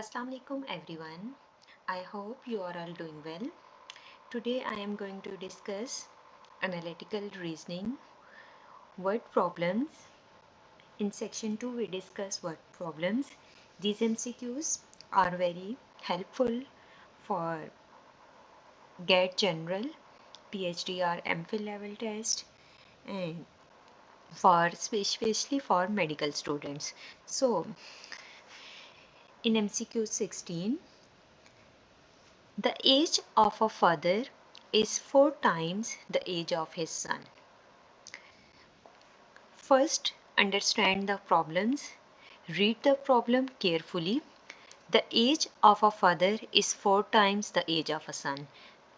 Assalamu alaikum everyone. I hope you are all doing well. Today I am going to discuss analytical reasoning, word problems. In section 2 we discuss word problems. These MCQs are very helpful for GATE General, PhD or MPhil level test and for especially for medical students. So in MCQ 16, the age of a father is 4 times the age of his son. First, understand the problems. Read the problem carefully. The age of a father is 4 times the age of a son.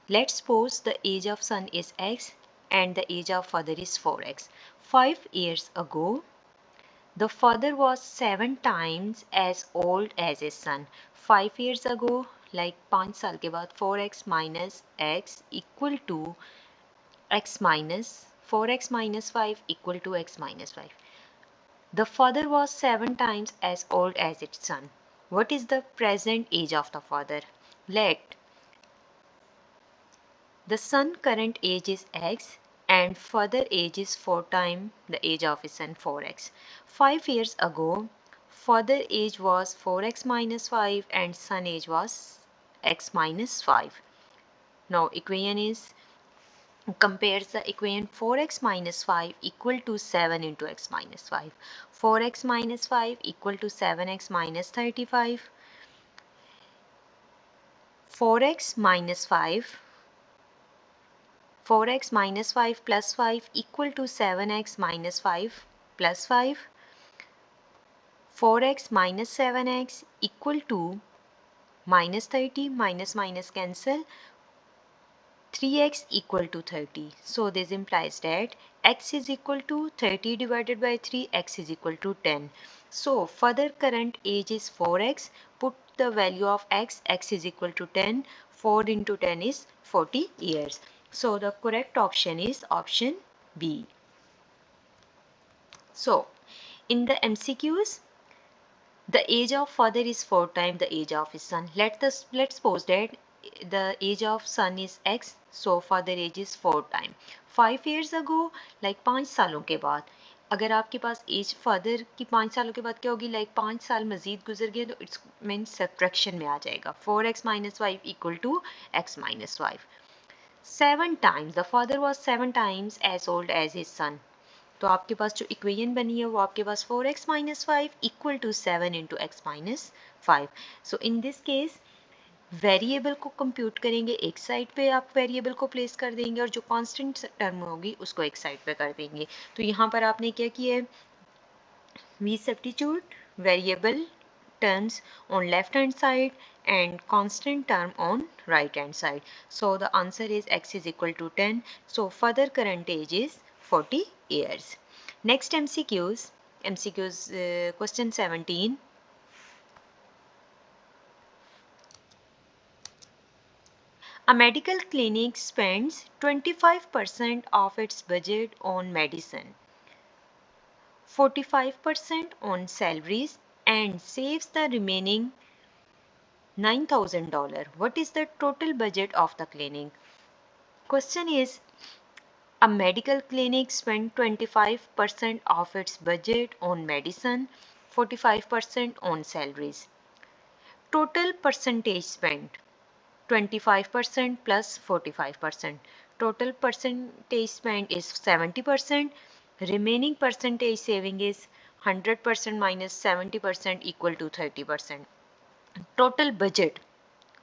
Let's suppose the age of son is x and the age of father is 4x. 5 years ago, the father was 7 times as old as his son. 5 years ago, like 5 साल के बाद 4x minus x equal to x minus 4x minus 5 equal to x minus 5. The father was 7 times as old as its son. What is the present age of the father? Let the son current age is x and father age is 4 times the age of his son 4x. 5 years ago, father age was 4x minus 5 and son age was x minus 5. Now equation is compares the equation 4x minus 5 equal to 7 into x minus 5. 4x minus 5 equal to 7x minus 35. 4x minus 5 4x minus 5 plus 5 equal to 7x minus 5 plus 5. 4x minus 7x equal to minus 30, minus minus cancel, 3x equal to 30. So this implies that x is equal to 30 divided by 3, x is equal to 10. So further current age is 4x. Put the value of x, x is equal to 10. 4 into 10 is 40 years. So the correct option is option B. So in the MCQs, the age of father is 4 times the age of his son. Let's suppose that the age of son is x, so father age is 4 times. 5 years ago, like 5 सालों के बाद, अगर आपके पास as father की 5 सालों के बाद क्या होगी, लाइक 5 साल मजीद गुजर गए तो इट्स मीन सब्ट्रैक्शन में आ जाएगा. 4x minus 5 equal to x minus 5. 7 times, the father was 7 times as old as his son. तो आपके पास जो इक्वेशन बनी है वो आपके पास 4x minus 5 equal to 7 into x minus 5. So in this case variable को कंप्यूट करेंगे, एक साइड पे आप वेरिएबल को प्लेस कर देंगे और जो कांस्टेंट टर्म होगी उसको एक साइड पे कर देंगे. तो यहाँ पर आपने क्या किया है, we substitute variable terms on left hand side and constant term on right hand side. So the answer is x is equal to 10. So further current age is 40 years. Next MCQs question 17. A medical clinic spends 25% of its budget on medicine, 45% on salaries and saves the remaining $9,000. What is the total budget of the clinic? Question is, a medical clinic spends 25% of its budget on medicine, 45% on salaries. Total percentage spent 25% plus 45%. Total percentage spent is 70%. Remaining percentage saving is 100% minus 70% equal to 30%. Total budget.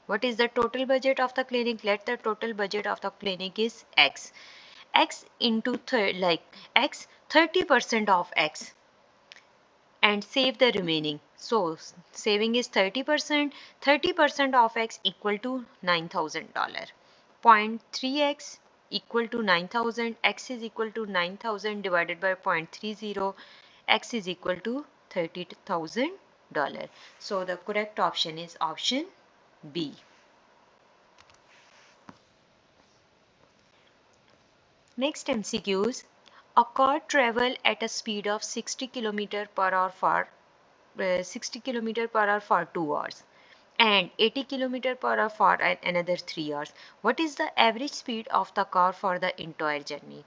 What is the total budget of the clinic? Let the total budget of the clinic is x. X into x 30% of x and save the remaining. So saving is 30%. 30% of x equal to $9,000. 0.3x equal to 9,000. X is equal to 9,000 divided by 0.30. X is equal to $30,000. So the correct option is option B. Next MCQs. A car travel at a speed of 60 km per hour for 2 hours. and 80 km per hour for another 3 hours. What is the average speed of the car for the entire journey?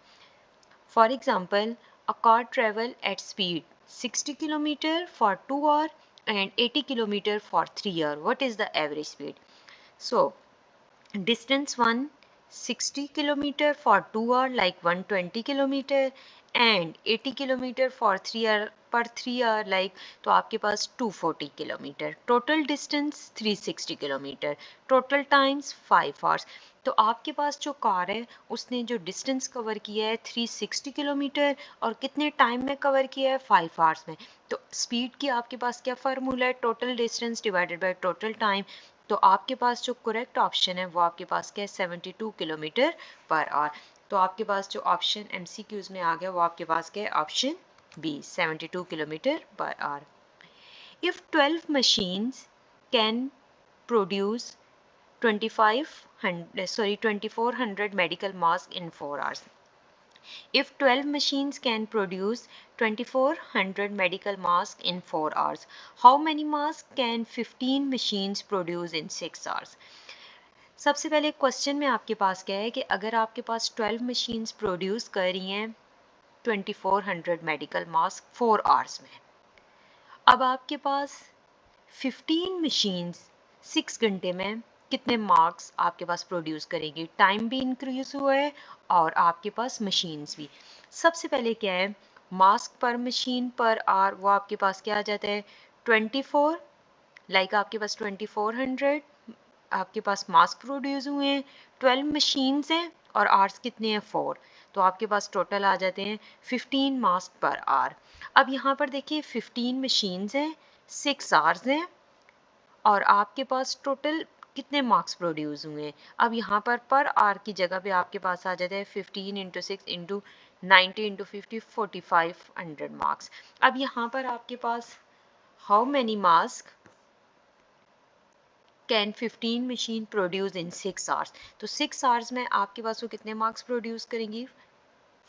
For example, a car travel at speed 60 km for 2 hours and 80 km for 3 hours. What is the average speed? So, distance 1 60 km for 2 hour like 120 km and 80 km for 3 hour per 3 hour like तो आपके पास 240 km, total distance 360 km, total times 5 hours. तो आपके पास जो car है उसने जो distance cover किया है 360 किलोमीटर और कितने टाइम में कवर किया है 5 आवर्स में. तो स्पीड की आपके पास क्या फार्मूला है? Total distance divided by total time. तो आपके पास जो करेक्ट ऑप्शन है वो आपके पास क्या है? 72 किलोमीटर पर आवर. तो आपके पास जो ऑप्शन एमसीक्यूज में आ गया वो आपके पास क्या है? Option B 72 kilometre per hour. If 12 machines can produce 2400 medical masks in 4 hours. If 12 machines can produce 2400 medical masks in 4 hours, how many masks can 15 machines produce in 6 hours? सबसे पहले क्वेश्चन में आपके पास क्या है कि अगर आपके पास 12 मशीन्स प्रोड्यूस कर रही हैं 2400 मेडिकल मास्क 4 आवर्स में, अब आपके पास 15 मशीन्स 6 घंटे में कितने मार्क्स आपके पास प्रोड्यूस करेंगी? टाइम भी इंक्रीज हुआ है और आपके पास मशीन्स भी. सबसे पहले क्या है? मास्क पर मशीन पर आवर वो आपके पास क्या आ जाता है? 24 लाइक आपके पास 2400 आपके पास मास्क प्रोड्यूस हुए हैं, 12 मशीन्स हैं और आवर्स कितने हैं? 4. तो आपके पास टोटल आ जाते हैं 15 मास्क पर आवर. अब यहाँ पर देखिए 15 मशीन्स हैं, 6 आवर्स हैं और आपके पास टोटल कितने मार्क्स प्रोड्यूस हुए हैं? अब यहाँ पर आवर की जगह पे आपके पास आ जाता है 15 इंटू 6 इंटू 90 इंटू 50 4500 मार्क्स. अब यहाँ पर आपके पास how many mask can 15 machine produce in 6 hours? तो 6 आवर्स में आपके पास वो कितने मार्क्स प्रोड्यूस करेंगी?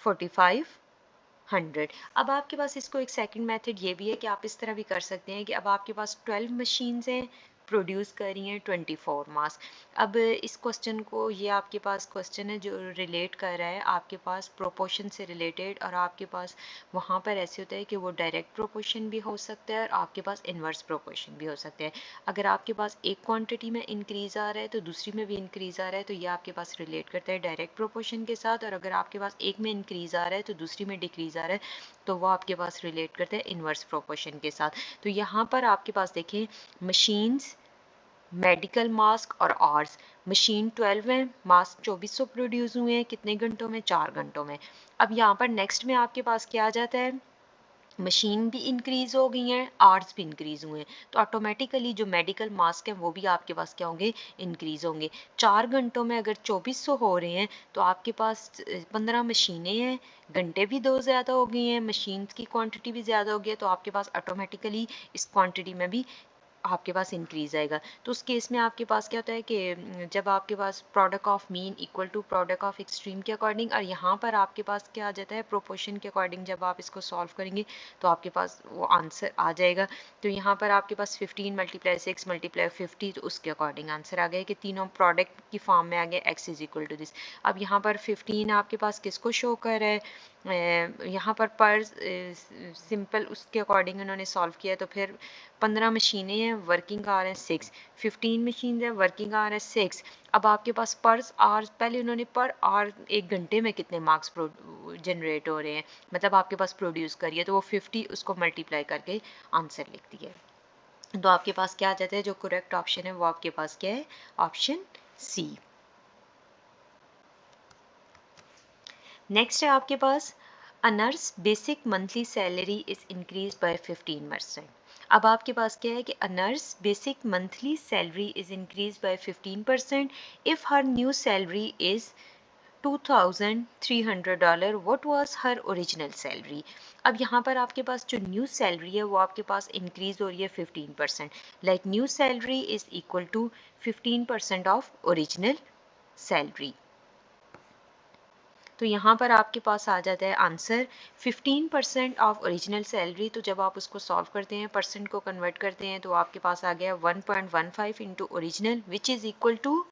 4500. अब आपके पास इसको एक सेकंड मेथड ये भी है कि आप इस तरह भी कर सकते हैं कि अब आपके पास 12 मशीन्स हैं प्रोड्यूस कर रही हैं 24 मास्क. अब इस क्वेश्चन को ये आपके पास क्वेश्चन है जो रिलेट कर रहा है आपके पास प्रोपोर्शन से रिलेटेड और आपके पास वहाँ पर ऐसे होता है कि वो डायरेक्ट प्रोपोर्शन भी हो सकता है और आपके पास इन्वर्स प्रोपोर्शन भी हो सकता है. अगर आपके पास एक क्वांटिटी में इंक्रीज आ रहा है तो दूसरी में भी इंक्रीज आ रहा है तो ये आपके पास रिलेट करता है डायरेक्ट प्रोपोर्शन के साथ, और अगर आपके पास एक में इंक्रीज आ रहा है तो दूसरी में डिक्रीज आ रहा है तो वो आपके पास रिलेट करता है इन्वर्स प्रोपोर्शन के साथ. तो यहाँ पर आपके पास देखें मशीन्स, मेडिकल मास्क और आवर्स. मशीन 12 है, मास्क 2400 प्रोड्यूस हुए हैं कितने घंटों में? 4 घंटों में. अब यहाँ पर नेक्स्ट में आपके पास क्या आ जाता है? मशीन भी इंक्रीज हो गई हैं, आवर्स भी इंक्रीज हुए हैं, तो ऑटोमेटिकली जो मेडिकल मास्क हैं वो भी आपके पास क्या होंगे? इंक्रीज होंगे. 4 घंटों में अगर 2400 हो रहे हैं तो आपके पास 15 मशीनें हैं, घंटे भी 2 ज़्यादा हो गई हैं, मशीन की क्वांटिटी भी ज़्यादा हो गई है, तो आपके पास ऑटोमेटिकली इस क्वांटिटी में भी आपके पास इंक्रीज आएगा. तो उस केस में आपके पास क्या होता है कि जब आपके पास product of mean equal to product of extreme के अकॉर्डिंग, और यहाँ पर आपके पास क्या आ जाता है? प्रोपोर्शन के अकॉर्डिंग जब आप इसको सॉल्व करेंगे तो आपके पास वो आंसर आ जाएगा. तो यहाँ पर आपके पास 15 मल्टीप्लाई 6 मल्टीप्लाई 50 तो उसके अकॉर्डिंग आंसर आ गया कि तीनों प्रोडक्ट की फॉर्म में आ गया x is equal to this. अब यहाँ पर 15 आपके पास किसको शो कर रहा है? यहाँ पर सिंपल उसके अकॉर्डिंग उन्होंने सॉल्व किया है. तो फिर 15 मशीनें हैं, वर्किंग आवर है 6, 15 मशीन है, वर्किंग आवर है 6. अब आपके पास पर आवर, पहले उन्होंने पर आवर एक घंटे में कितने मार्क्स जनरेट हो रहे हैं मतलब आपके पास प्रोड्यूस करिए, तो वो 50 उसको मल्टीप्लाई करके आंसर लिख दिया. तो आपके पास क्या आ जाता है? जो करेक्ट ऑप्शन है वो आपके पास क्या है? Option C. नेक्स्ट है आपके पास a nurse basic monthly salary is increase by 15%. अब आपके पास क्या है कि a nurse basic monthly salary is increase by 15% if her new salary is $2,300. What was her original salary? अब यहाँ पर आपके पास जो न्यू सैलरी है वो आपके पास इंक्रीज हो रही है 15%. Like new salary is equal to 15% of original salary. तो यहाँ पर आपके पास आ जाता है आंसर 15% ऑफ ओरिजिनल सैलरी। तो जब आप उसको सॉल्व करते हैं, परसेंट को कन्वर्ट करते हैं, तो आपके पास आ गया 1.15 into original which is equal to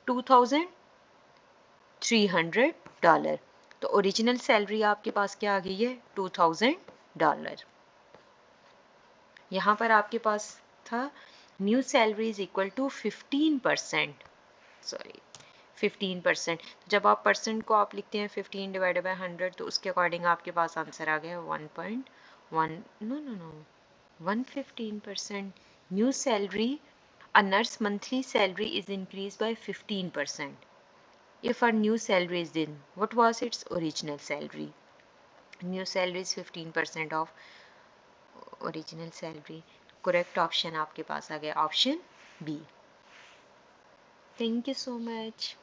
$2,300। तो ओरिजिनल सैलरी आपके पास क्या आ गई है, $2,000। यहाँ पर आपके पास था new salary is equal to 15%, sorry 15%। जब आप परसेंट को आप लिखते हैं 15 डिवाइडेड बाय 100, तो उसके अकॉर्डिंग आपके पास आंसर आ गया 1.1, no no no 115%। New salary, a nurse monthly salary is increased by 15%. If her new salary is in, what was its original salary? New salary is 15% of original salary. Correct option आपके पास आ गया option B. Thank you so much.